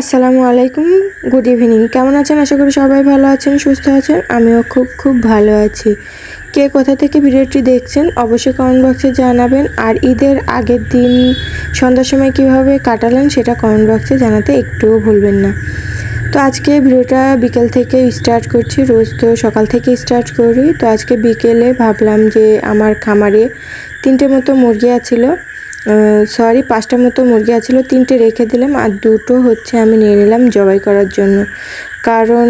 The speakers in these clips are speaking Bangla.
আসসালামু আলাইকুম, গুড ইভিনিং। কেমন আছেন? আশা করি সবাই ভালো আছেন, সুস্থ আছেন। আমিও খুব ভালো আছি। কে কোথা থেকে ভিডিওটি দেখছেন অবশ্যই কমেন্ট বক্সে জানাবেন। আর ঈদের আগের দিন সন্ধ্যার সময় কিভাবে কাটালেন সেটা কমেন্ট বক্সে জানাতে একটুও ভুলবেন না। তো আজকে ভিডিওটা বিকেল থেকে স্টার্ট করছি, রোজ তো সকাল থেকে স্টার্ট করি। তো আজকে বিকেলে ভাবলাম যে আমার খামারে 3টে মতো মুরগি আছিল, 5টা মতো মুরগি আছিল, 3টে রেখে দিলাম আর 2টো হচ্ছে আমি নিয়ে নিলাম জবাই করার জন্য। কারণ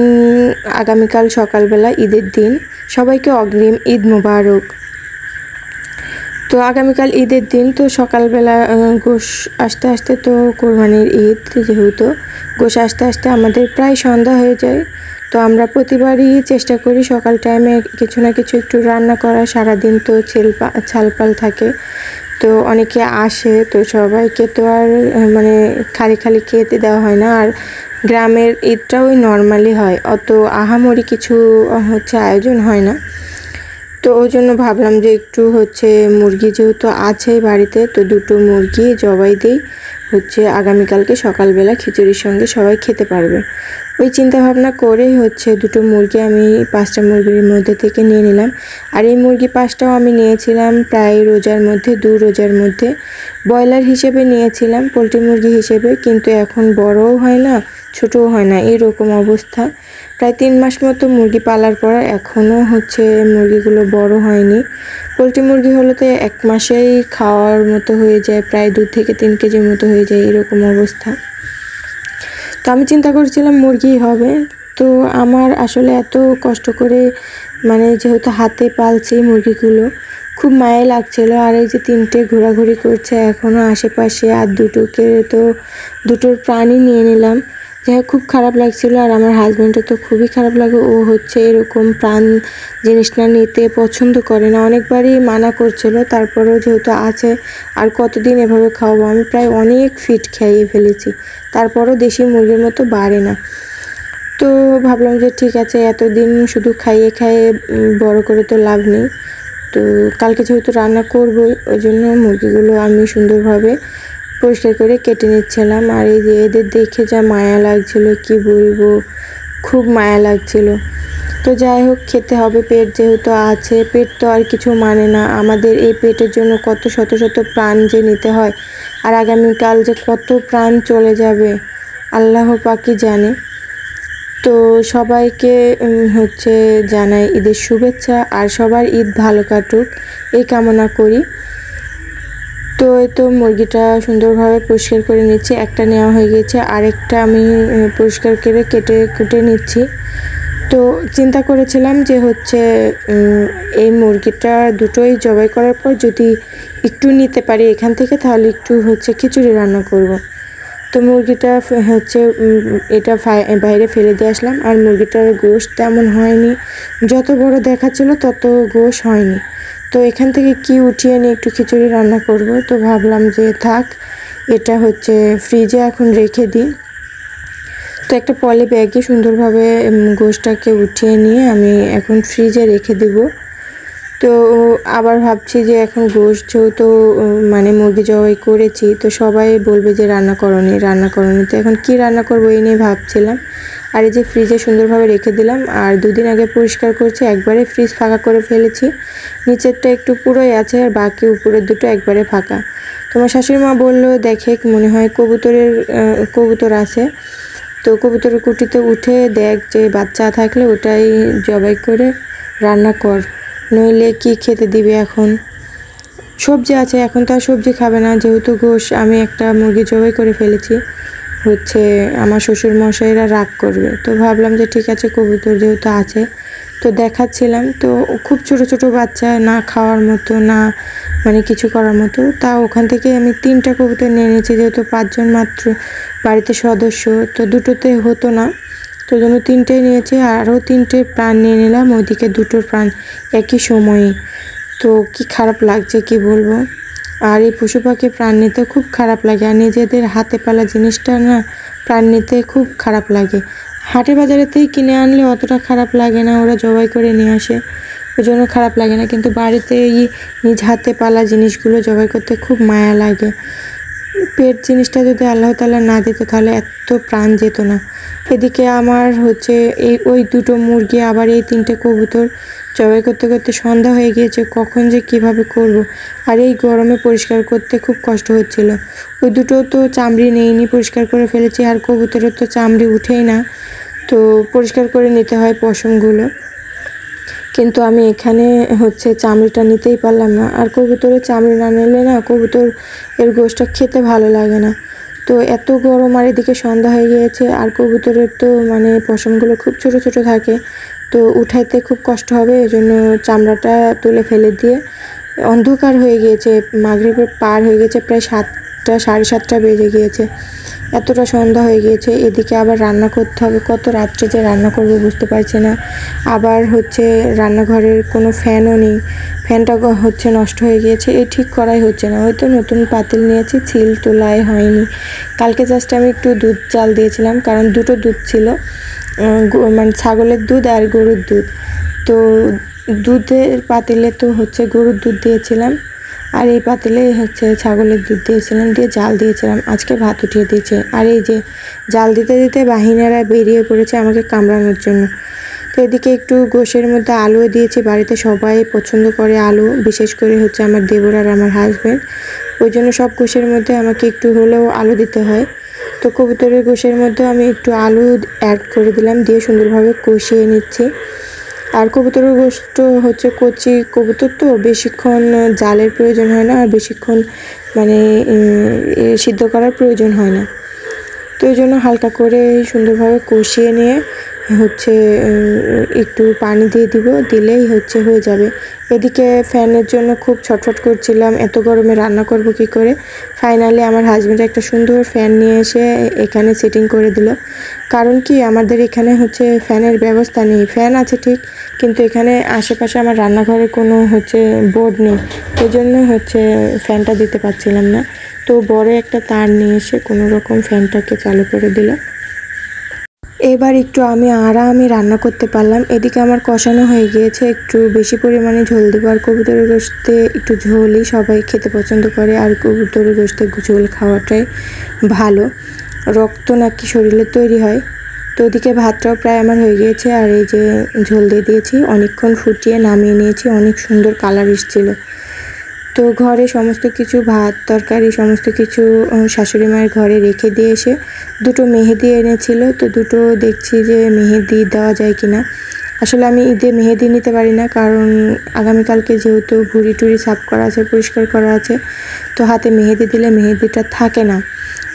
আগামীকাল সকালবেলা ঈদের দিন। সবাইকে অগ্রিম ঈদ মোবারক। তো আগামীকাল ঈদের দিন, তো সকালবেলা গোশ আসতে আসতে তো কোরবানির ঈদ, যেহেতু গোশ আসতে আসতে আমাদের প্রায় সন্ধ্যা হয়ে যায়। তো আমরা চেষ্টা করি সকাল টাইমে কিছু না কিছু একটু রান্না করা। সারাদিন তো ছালপাল থাকে, তো অনেকে আসে, তো সবাইকে তো আর খালি খেতে দেওয়া হয় না। আর গ্রামের ঈদটা ওই নর্মালি হয়, অত আহামরি কিছু আয়োজন হয় না। তো ওই জন্য ভাবলাম যে একটু মুরগি যেহেতু আছে বাড়িতে, তো 2টো মুরগি জবাই দিই, আগামীকালকে সকালবেলা খিচুড়ির সঙ্গে সবাই খেতে পারবে। ওই চিন্তা ভাবনা করে 2টো মুরগি আমি 5টা মুরগির মধ্যে থেকে নিয়ে নিলাম। আর এই মুরগি 5টাও আমি নিয়েছিলাম প্রায় রোজার মধ্যে, 2 রোজার মধ্যে। ব্রয়লার হিসেবে নিয়েছিলাম, পোলট্রি মুরগি হিসেবে, কিন্তু এখন বড়ও হয় না ছোটও হয় না, এরকম অবস্থা। প্রায় 3 মাস মতো মুরগি পালার পর এখনও মুরগিগুলো বড় হয়নি। পোলট্রি মুরগি হলে তো 1 মাসেই খাওয়ার মতো হয়ে যায়, প্রায় 2 থেকে 3 কেজির মতো হয়ে যায়, এরকম অবস্থা। তো আমি চিন্তা করছিলাম মুরগি হবে। তো আমার আসলে এত কষ্ট করে যেহেতু হাতে পালছি মুরগিগুলো, খুব মায়া লাগছিল। আর এই যে 3টে ঘোরাঘুরি করছে এখনও আশেপাশে, আর 2টোর প্রাণই নিয়ে নিলাম, যাই খুব খারাপ লাগছিল। আর আমার হাজব্যান্ডের তো খুবই খারাপ লাগে, ও এরকম প্রাণ জিনিস না নিতে পছন্দ করে না, অনেকবারই মানা করছিল। তারপরেও যেহেতু আছে, আর কতদিন এভাবে খাওয়াবো, আমি প্রায় অনেক ফিড খাইয়ে ফেলেছি, তারপরও দেশি মুরগির মতো বাড়ে না। তো ভাবলাম যে ঠিক আছে, এতদিন শুধু খাইয়ে বড় করে তো লাভ নেই। তো কালকে যেহেতু রান্না করবই, ওই জন্য মুরগিগুলো আমি সুন্দরভাবে পরিষ্কার করে কেটে নিচ্ছিলাম। আর এই যে এদের দেখে যা মায়া লাগছিল, কি বলবো, খুব মায়া লাগছিল। তো যাই হোক, খেতে হবে, পেট যেহেতু আছে, পেট তো আর কিছু মানে না। আমাদের এই পেটের জন্য কত শত প্রাণ যে নিতে হয়, আর আগামীকাল যে কত প্রাণ চলে যাবে আল্লাহ পাকই জানে। তো সবাইকে জানাই ঈদের শুভেচ্ছা, আর সবার ঈদ ভালো কাটুক এই কামনা করি। তো এই তো মুরগিটা সুন্দরভাবে পরিষ্কার করে নিচ্ছি, একটা নেওয়া হয়ে গেছে, আরেকটা আমি পরিষ্কার করে কেটে নিচ্ছি। তো চিন্তা করেছিলাম যে এই মুরগিটা 2টোই জবাই করার পর যদি একটু নিতে পারি এখান থেকে, তাহলে একটু খিচুড়ি রান্না করব। তো মুরগিটা এটা বাইরে ফেলে দিয়ে আসলাম। আর মুরগিটার গোশ তেমন হয়নি, যত বড় দেখাচ্ছিল তত গোশ হয়নি। তো এখান থেকে কি উঠিয়ে নিয়ে একটু খিচুড়ি রান্না করব। তো ভাবলাম যে থাক, এটা ফ্রিজে এখন রেখে দিই। তো একটা পলি ব্যাগে সুন্দরভাবে গোশটাকে উঠিয়ে নিয়ে আমি এখন ফ্রিজে রেখে দেব। তো আবার ভাবছি যে এখন গোশ যেহেতু মুরগি জবাই করেছি, তো সবাই বলবে যে রান্না করনি। তো এখন কি রান্না করবো এই নিয়ে ভাবছিলাম। আর এই যে ফ্রিজে সুন্দরভাবে রেখে দিলাম। আর 2 দিন আগে পরিষ্কার করছি, একবারে ফ্রিজ ফাঁকা করে ফেলেছি, নিচেরটা একটু পুরোই আছে আর বাকি উপরের 2টো একবারে ফাঁকা। তোমার শাশুড়ি মা বললো, দেখে মনে হয় কবুতর আছে, তো কবুতরের কুটিতে উঠে দেখ যে বাচ্চা থাকলে ওটাই জবাই করে রান্না কর, নইলে কি খেতে দিবে। এখন সবজি আছে, এখন তো আর সবজি খাবে না, যেহেতু গোশ আমি একটা মুরগি জবাই করে ফেলেছি, আমার শ্বশুর মশাইরা রাগ করবে। তো ভাবলাম যে ঠিক আছে, কবুতর যেহেতু আছে, তো দেখাচ্ছিলাম। তো খুব ছোট বাচ্চা, না খাওয়ার মতো, না কিছু করার মতো। তা ওখান থেকে আমি 3টা কবুতর নিয়ে নিয়েছি, যেহেতু 5 জন মাত্র বাড়িতে সদস্য, তো 2টোতে হতো না, তো জন্য 3টে নিয়েছি। আরও 3টে প্রাণ নিয়ে নিলাম, ওইদিকে 2টোর প্রাণ একই সময়ে। তো কি খারাপ লাগছে কি বলবো। আর এই পশু পাখি প্রাণ নিতে খুব খারাপ লাগে, আর নিজেদের হাতে পালা জিনিসটা না প্রাণ নিতে খুব খারাপ লাগে। হাটে বাজারেতেই কিনে আনলে অতটা খারাপ লাগে না, ওরা জবাই করে নিয়ে আসে, ওই জন্য খারাপ লাগে না। কিন্তু বাড়িতে এই নিজ হাতে পালা জিনিসগুলো জবাই করতে খুব মায়া লাগে। পেট জিনিসটা যদি আল্লাহ তাআলা না দিত তাহলে এত প্রাণ যেত না। এদিকে আমার হচ্ছে ওই দুটো মুরগি আবার এই 3টে কবুতর জবাই করতে করতে সন্ধ্যা হয়ে গিয়েছে, কখন যে কিভাবে করব। আর এই গরমে পরিষ্কার করতে খুব কষ্ট হচ্ছিল। ওই দুটো তো চামড়ি নেইনি, পরিষ্কার করে ফেলেছি, আর কবুতরের তো চামড়ি উঠেই না, তো পরিষ্কার করে নিতে হয় পশমগুলো। কিন্তু আমি এখানে হচ্ছে চামড়িটা নিতেই পারলাম না, আর কবুতরের চামড়ি না নিলে না কবুতর এর গোশটা খেতে ভালো লাগে না। তো এত গরম, আর এদিকে সন্ধ্যা হয়ে গিয়েছে, আর কবুতরের তো মানে পশমগুলো খুব ছোট ছোট থাকে, তো উঠাইতে খুব কষ্ট হবে, এজন্য চামড়াটা তুলে ফেলে দিয়ে অন্ধকার হয়ে গিয়েছে, মাগরিবের পার হয়ে গেছে, প্রায় 7টা 7:30 বেজে গিয়েছে, এতটা সন্ধ্যা হয়ে গিয়েছে। এদিকে আবার রান্না করতে হবে, কত রাত্রে যে রান্না করব বুঝতে পারছি না। আবার হচ্ছে রান্নাঘরের কোনো ফ্যানও নেই, ফ্যানটা হচ্ছে নষ্ট হয়ে গিয়েছে, এই ঠিক করাই হচ্ছে না। হয়তো নতুন পাতিল নিয়েছি, ছিল তোলাই হয়নি। কালকে জাস্ট আমি একটু দুধ চাল দিয়েছিলাম, কারণ দুটো দুধ ছিল, মানে ছাগলের দুধ আর গরুর দুধ। তো দুধের পাতিলে তো হচ্ছে গরুর দুধ দিয়েছিলাম, আর এই পাতিলে হচ্ছে ছাগলের দুধ দিয়েছিলাম, দিয়ে জাল দিয়েছিলাম। আজকে ভাত উঠিয়ে দিয়েছে, আর এই যে জাল দিতে দিতে বাহিনীরা বেরিয়ে পড়েছে আমাকে কামড়ানোর জন্য। তো এদিকে একটু গোশের মধ্যে আলুও দিয়েছি, বাড়িতে সবাই পছন্দ করে আলু, বিশেষ করে হচ্ছে আমার দেবর আর আমার হাজব্যান্ড, ওই জন্য সব গোশের মধ্যে আমাকে একটু হলেও আলু দিতে হয়। তো কবুতরের গোশের মধ্যে আমি একটু আলু অ্যাড করে দিলাম, দিয়ে সুন্দরভাবে কষিয়ে নিচ্ছি। আর কবুতরের গোশত হচ্ছে কচি কবুতর, তো বেশিক্ষণ জালের প্রয়োজন হয় না, আর বেশিক্ষণ মানে সিদ্ধ করার প্রয়োজন হয় না। তো এই জন্য হালকা করে সুন্দরভাবে কষিয়ে নিয়ে হচ্ছে একটু পানি দিয়ে দিব, দিলেই হচ্ছে হয়ে যাবে। এদিকে ফ্যানের জন্য খুব ছটফট করছিলাম, এত গরমে রান্না করব কি করে। ফাইনালি আমার হাজব্যান্ড একটা সুন্দর ফ্যান নিয়ে এসে এখানে সেটিং করে দিল। কারণ কি আমাদের এখানে হচ্ছে ফ্যানের ব্যবস্থা নেই, ফ্যান আছে ঠিক, কিন্তু এখানে আশেপাশে আমার রান্নাঘরে কোনো হচ্ছে বোর্ড নেই, এই জন্য হচ্ছে ফ্যানটা দিতে পারছিলাম না। তো বড় একটা তার নিয়ে এসে কোনো রকম ফ্যানটাকে চালু করে দিল। এবার একটু আমি আরামে রান্না করতে পারলাম। এদিকে আমার কষানো হয়ে গিয়েছে, একটু বেশি পরিমাণে ঝোল দেবো। আর কবুতরের গোশতে একটু ঝোলই সবাই খেতে পছন্দ করে, আর কবুতরের গোশতে ঝোল খাওয়াটাই ভালো, রক্ত নাকি শরীরে তৈরি হয়। তো ওদিকে ভাতটাও প্রায় আমার হয়ে গিয়েছে, আর এই যে ঝোল দিয়ে দিয়েছি, অনেকক্ষণ ফুটিয়ে নামিয়ে নিয়েছি, অনেক সুন্দর কালার এসেছিল। তো ঘরে সমস্ত কিছু ভাত তরকারি সমস্ত কিছু শাশুড়ি মায়ের ঘরে রেখে দিয়ে এসে দুটো মেহেদি এনেছিল, তো দুটো দেখছি যে মেহেদি দেওয়া যায় কিনা। আসলে আমি ঈদে মেহেদি নিতে পারি না, কারণ আগামীকালকে যেহেতু ভুঁড়ি টুড়ি সাফ করা আছে, পরিষ্কার করা আছে, তো হাতে মেহেদি দিলে মেহেদিটা থাকে না,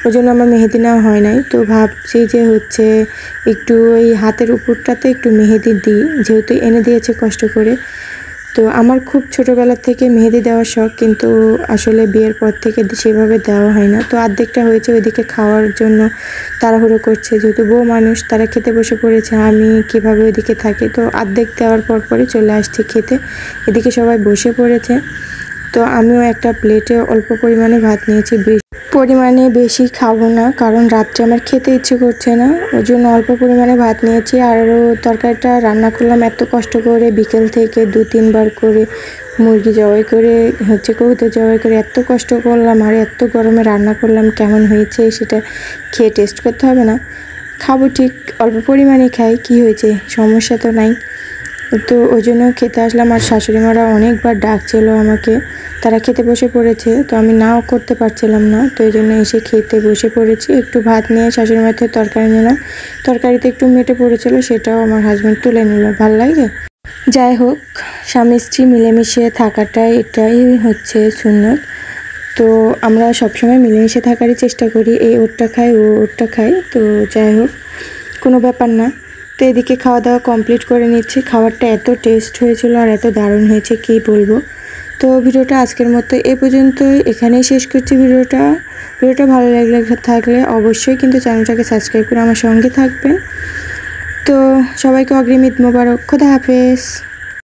ওই জন্য আমার মেহেদি নেওয়া হয় নাই। তো ভাবছি যে হচ্ছে একটু ওই হাতের উপরটাতে একটু মেহেদি দিই, যেহেতু এনে দিয়েছে কষ্ট করে। তো আমার খুব ছোটোবেলার থেকে মেহেদি দেওয়ার শখ, কিন্তু আসলে বিয়ের পর থেকে সেভাবে দেওয়া হয় না। তো অর্ধেকটা হয়েছে, ওইদিকে খাওয়ার জন্য তাড়াহুড়ো করছে, যেহেতু বউ মানুষ তারা খেতে বসে পড়েছে, আমি কিভাবে ওইদিকে থাকি। তো অর্ধেক দেওয়ার পরই চলে আসছে খেতে, এদিকে সবাই বসে পড়েছে। তো আমিও একটা প্লেটে অল্প পরিমাণে ভাত নিয়েছি, পরিমাণে বেশি খাবো না, কারণ রাত্রে আমার খেতে ইচ্ছে করছে না, ওই জন্য অল্প পরিমাণে ভাত নিয়েছি। আরও তরকারিটা রান্না করলাম এত কষ্ট করে, বিকেল থেকে 2-3 বার করে মুরগি জবাই করে হচ্ছে কবুতর জবাই করে এত কষ্ট করলাম, আর এত গরমে রান্না করলাম, কেমন হয়েছে সেটা খেয়ে টেস্ট করতে হবে না, খাবো ঠিক, অল্প পরিমাণে খাই, কি হয়েছে, সমস্যা তো নাই। তো ওই জন্য খেতে আসলাম। আর শাশুড়ি মারা অনেকবার ডাকছিল আমাকে, তারা খেতে বসে পড়েছে, তো আমি নাও করতে পারছিলাম না, তো এই জন্য এসে খেতে বসে পড়েছি। একটু ভাত নিয়ে শাশুড়ি মার থেকে তরকারি নিলাম, তরকারিতে একটু মেটে পড়েছিল, সেটাও আমার হাজব্যান্ড তুলে নিল, ভাল লাগে। যাই হোক, স্বামী স্ত্রী মিলেমিশে থাকাটাই এটাই হচ্ছে সুন্নত। তো আমরা সবসময় মিলেমিশে থাকারই চেষ্টা করি, এই ওরটা খাই ও ওরটা খাই, তো যাই হোক কোনো ব্যাপার না। তো এদিকে খাওয়া দাওয়া কমপ্লিট করে নিচ্ছি, খাবারটা এত টেস্ট হয়েছিল আর এত দারুণ হয়েছে কী বলবো। তো ভিডিওটা আজকের মতো এ পর্যন্তই, এখানেই শেষ করছি ভিডিওটা ভালো থাকলে অবশ্যই কিন্তু চ্যানেলটাকে সাবস্ক্রাইব করে আমার সঙ্গে থাকবেন। তো সবাইকে অগ্রিম ঈদ মোবারক, খোদা হাফেজ।